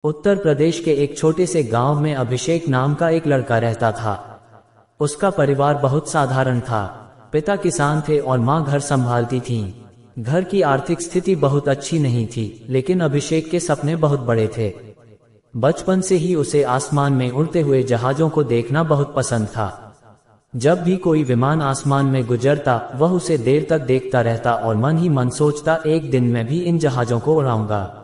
उत्तर प्रदेश के एक छोटे से गांव में अभिषेक नाम का एक लड़का रहता था। उसका परिवार बहुत साधारण था। पिता किसान थे और मां घर संभालती थीं। घर की आर्थिक स्थिति बहुत अच्छी नहीं थी, लेकिन अभिषेक के सपने बहुत बड़े थे। बचपन से ही उसे आसमान में उड़ते हुए जहाजों को देखना बहुत पसंद था। जब भी कोई विमान आसमान में गुजरता, वह उसे देर तक देखता रहता और मन ही मन सोचता, एक दिन मैं भी इन जहाजों को उड़ाऊंगा।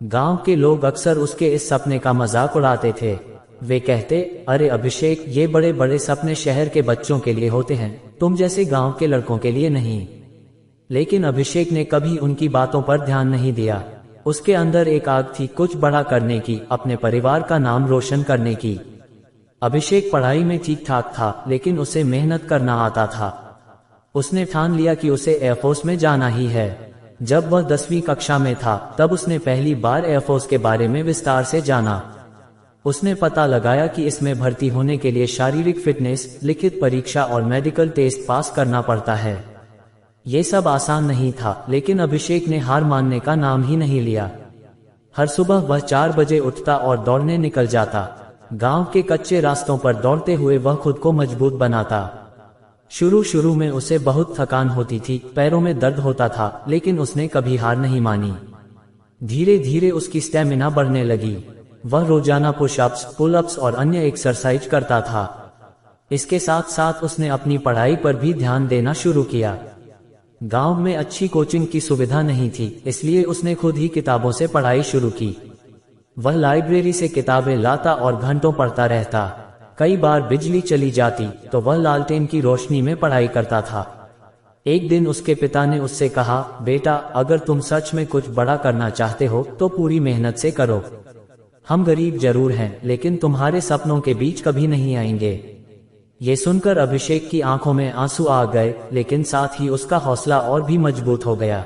गांव के लोग अक्सर उसके इस सपने का मजाक उड़ाते थे। वे कहते, अरे अभिषेक, ये बड़े बड़े सपने शहर के बच्चों के लिए होते हैं, तुम जैसे गांव के लड़कों के लिए नहीं। लेकिन अभिषेक ने कभी उनकी बातों पर ध्यान नहीं दिया। उसके अंदर एक आग थी, कुछ बड़ा करने की, अपने परिवार का नाम रोशन करने की। अभिषेक पढ़ाई में ठीक ठाक था, लेकिन उसे मेहनत करना आता था। उसने ठान लिया कि उसे एयरफोर्स में जाना ही है। जब वह 10वीं कक्षा में था, तब उसने पहली बार एयरफोर्स के बारे में विस्तार से जाना। उसने पता लगाया कि इसमें भर्ती होने के लिए शारीरिक फिटनेस, लिखित परीक्षा और मेडिकल टेस्ट पास करना पड़ता है। ये सब आसान नहीं था, लेकिन अभिषेक ने हार मानने का नाम ही नहीं लिया। हर सुबह वह 4 बजे उठता और दौड़ने निकल जाता। गांव के कच्चे रास्तों पर दौड़ते हुए वह खुद को मजबूत बनाता। शुरू में उसे बहुत थकान होती थी, पैरों में दर्द होता था, लेकिन उसने कभी हार नहीं मानी। धीरे धीरे उसकी स्टेमिना बढ़ने लगी। वह रोजाना पुशअप्स, पुलअप्स और अन्य एक्सरसाइज करता था। इसके साथ साथ उसने अपनी पढ़ाई पर भी ध्यान देना शुरू किया। गांव में अच्छी कोचिंग की सुविधा नहीं थी, इसलिए उसने खुद ही किताबों से पढ़ाई शुरू की। वह लाइब्रेरी से किताबें लाता और घंटों पढ़ता रहता। कई बार बिजली चली जाती तो वह लालटेन की रोशनी में पढ़ाई करता था। एक दिन उसके पिता ने उससे कहा, बेटा, अगर तुम सच में कुछ बड़ा करना चाहते हो तो पूरी मेहनत से करो। हम गरीब जरूर हैं, लेकिन तुम्हारे सपनों के बीच कभी नहीं आएंगे। ये सुनकर अभिषेक की आंखों में आंसू आ गए, लेकिन साथ ही उसका हौसला और भी मजबूत हो गया।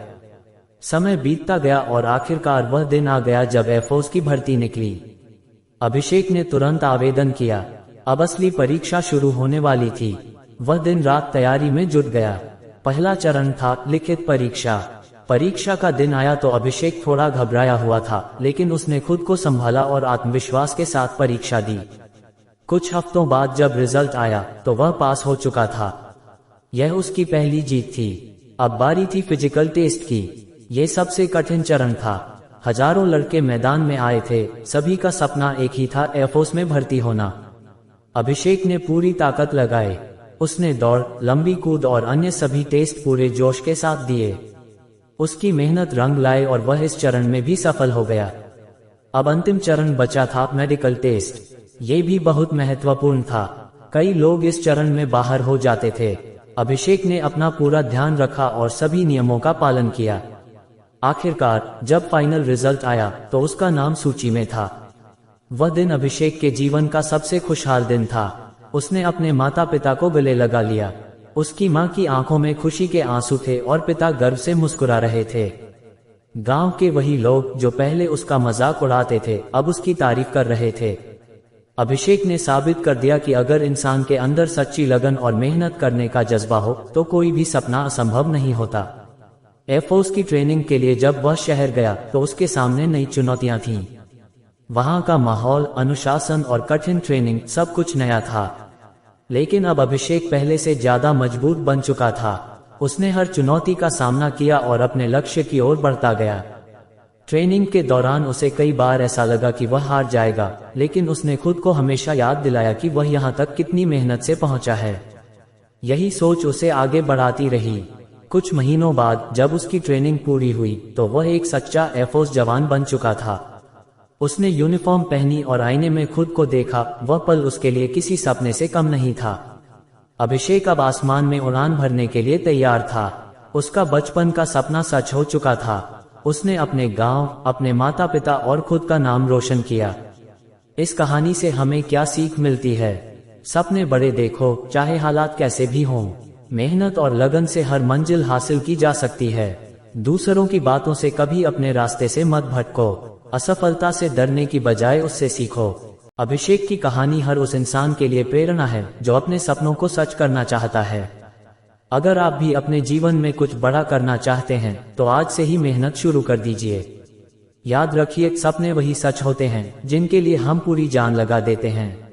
समय बीतता गया और आखिरकार वह दिन आ गया जब एयरफोर्स की भर्ती निकली। अभिषेक ने तुरंत आवेदन किया। अब असली परीक्षा शुरू होने वाली थी। वह दिन रात तैयारी में जुट गया। पहला चरण था लिखित परीक्षा। परीक्षा का दिन आया तो अभिषेक थोड़ा घबराया हुआ था, लेकिन उसने खुद को संभाला और आत्मविश्वास के साथ परीक्षा दी। कुछ हफ्तों बाद जब रिजल्ट आया तो वह पास हो चुका था। यह उसकी पहली जीत थी। अब बारी थी फिजिकल टेस्ट की। ये सबसे कठिन चरण था। हजारों लड़के मैदान में आए थे। सभी का सपना एक ही था, एयरफोर्स में भर्ती होना। अभिषेक ने पूरी ताकत लगाई। उसने दौड़, लंबी कूद और अन्य सभी टेस्ट पूरे जोश के साथ दिए। उसकी मेहनत रंग लाए और वह इस चरण में भी सफल हो गया। अब अंतिम चरण बचा था, मेडिकल टेस्ट। ये भी बहुत महत्वपूर्ण था। कई लोग इस चरण में बाहर हो जाते थे। अभिषेक ने अपना पूरा ध्यान रखा और सभी नियमों का पालन किया। आखिरकार जब फाइनल रिजल्ट आया तो उसका नाम सूची में था। वह दिन अभिषेक के जीवन का सबसे खुशहाल दिन था। उसने अपने माता पिता को गले लगा लिया। उसकी मां की आंखों में खुशी के आंसू थे और पिता गर्व से मुस्कुरा रहे थे। गांव के वही लोग जो पहले उसका मजाक उड़ाते थे, अब उसकी तारीफ कर रहे थे। अभिषेक ने साबित कर दिया कि अगर इंसान के अंदर सच्ची लगन और मेहनत करने का जज्बा हो तो कोई भी सपना असंभव नहीं होता। एयरफोर्स की ट्रेनिंग के लिए जब वह शहर गया तो उसके सामने नई चुनौतियां थीं। वहां का माहौल, अनुशासन और कठिन ट्रेनिंग, सब कुछ नया था। लेकिन अब अभिषेक पहले से ज्यादा मजबूत बन चुका था। उसने हर चुनौती का सामना किया और अपने लक्ष्य की ओर बढ़ता गया। ट्रेनिंग के दौरान उसे कई बार ऐसा लगा कि वह हार जाएगा, लेकिन उसने खुद को हमेशा याद दिलाया कि वह यहाँ तक कितनी मेहनत से पहुंचा है। यही सोच उसे आगे बढ़ाती रही। कुछ महीनों बाद जब उसकी ट्रेनिंग पूरी हुई तो वह एक सच्चा एयरफोर्स जवान बन चुका था। उसने यूनिफॉर्म पहनी और आईने में खुद को देखा। वह पल उसके लिए किसी सपने से कम नहीं था। अभिषेक अब आसमान में उड़ान भरने के लिए तैयार था। उसका बचपन का सपना सच हो चुका था। उसने अपने गांव, अपने माता पिता और खुद का नाम रोशन किया। इस कहानी से हमें क्या सीख मिलती है? सपने बड़े देखो, चाहे हालात कैसे भी हों। मेहनत और लगन से हर मंजिल हासिल की जा सकती है। दूसरों की बातों से कभी अपने रास्ते से मत भटको। असफलता से डरने की बजाय उससे सीखो। अभिषेक की कहानी हर उस इंसान के लिए प्रेरणा है जो अपने सपनों को सच करना चाहता है। अगर आप भी अपने जीवन में कुछ बड़ा करना चाहते हैं तो आज से ही मेहनत शुरू कर दीजिए। याद रखिए, सपने वही सच होते हैं जिनके लिए हम पूरी जान लगा देते हैं।